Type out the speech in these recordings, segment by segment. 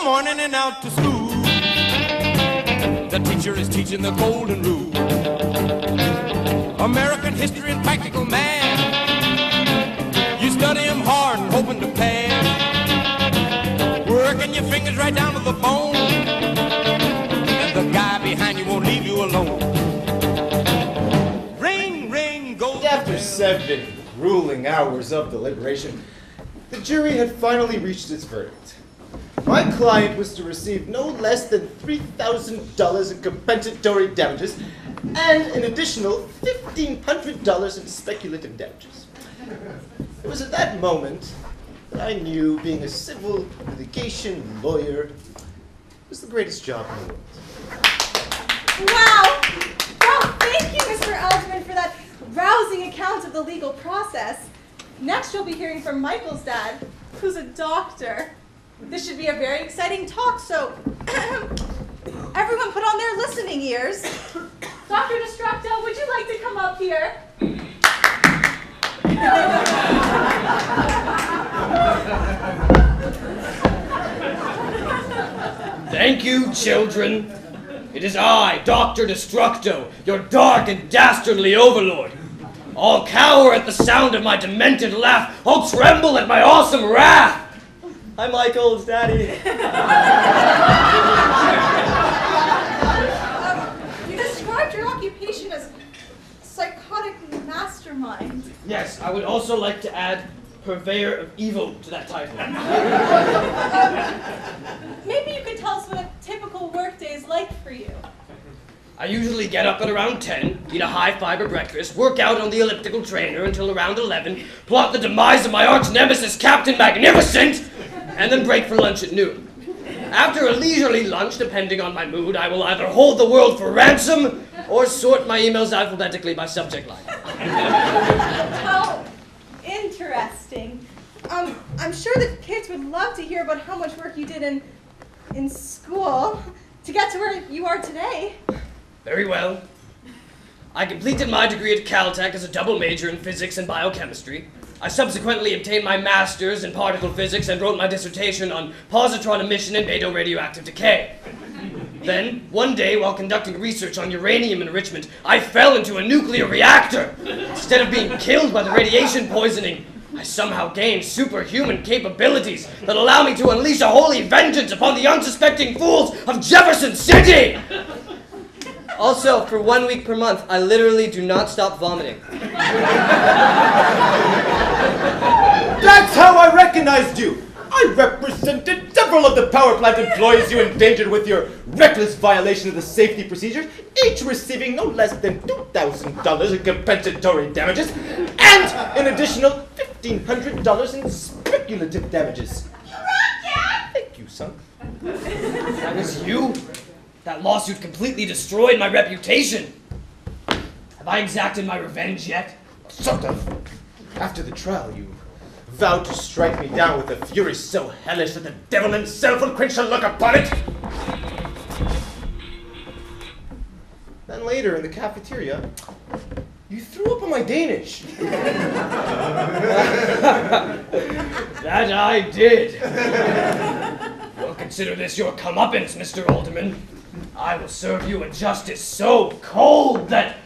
morning and out to school. The teacher is teaching the golden rule. American history and practical math. You study them hard and hoping to pass. Working your fingers right down to the bone. And the guy behind you won't leave you alone. Ring, ring, gold. After 7 grueling hours of deliberation, the jury had finally reached its verdict. My client was to receive no less than $3,000 in compensatory damages and an additional $1,500 in speculative damages. It was at that moment that I knew being a civil litigation lawyer was the greatest job in the world. Wow! Wow, thank you, Mr. Alderman, for that rousing account of the legal process. Next, you'll be hearing from Michael's dad, who's a doctor. This should be a very exciting talk, so everyone put on their listening ears. Dr. Destructo, would you like to come up here? Thank you, children. It is I, Dr. Destructo, your dark and dastardly overlord. All cower at the sound of my demented laugh, all tremble at my awesome wrath. Hi, Michael's daddy. You described your occupation as psychotic mastermind. Yes, I would also like to add purveyor of evil to that title. Maybe you could tell us what a typical workday is like for you. I usually get up at around 10, eat a high-fiber breakfast, work out on the elliptical trainer until around 11, plot the demise of my arch-nemesis, Captain Magnificent, and then break for lunch at noon. After a leisurely lunch, depending on my mood, I will either hold the world for ransom or sort my emails alphabetically by subject line. How interesting. I'm sure the kids would love to hear about how much work you did in school to get to where you are today. Very well. I completed my degree at Caltech as a double major in physics and biochemistry. I subsequently obtained my master's in particle physics and wrote my dissertation on positron emission and beta radioactive decay. Then, one day, while conducting research on uranium enrichment, I fell into a nuclear reactor. Instead of being killed by the radiation poisoning, I somehow gained superhuman capabilities that allow me to unleash a holy vengeance upon the unsuspecting fools of Jefferson City! Also, for 1 week per month, I literally do not stop vomiting. That's how I recognized you! I represented several of the power plant employees you endangered with your reckless violation of the safety procedures, each receiving no less than $2,000 in compensatory damages and an additional $1,500 in speculative damages. Thank you, son. That was you? That lawsuit completely destroyed my reputation. Have I exacted my revenge yet? Sort of. After the trial, you vowed to strike me down with a fury so hellish that the devil himself will quench a look upon it. Then later in the cafeteria, you threw up on my Danish. That I did. Well, consider this your comeuppance, Mr. Alderman. I will serve you a justice so cold that...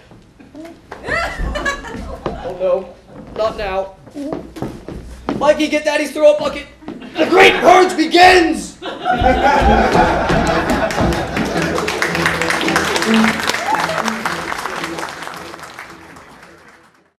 Oh no, not now. Mikey, get Daddy's throw-up bucket. The great purge begins!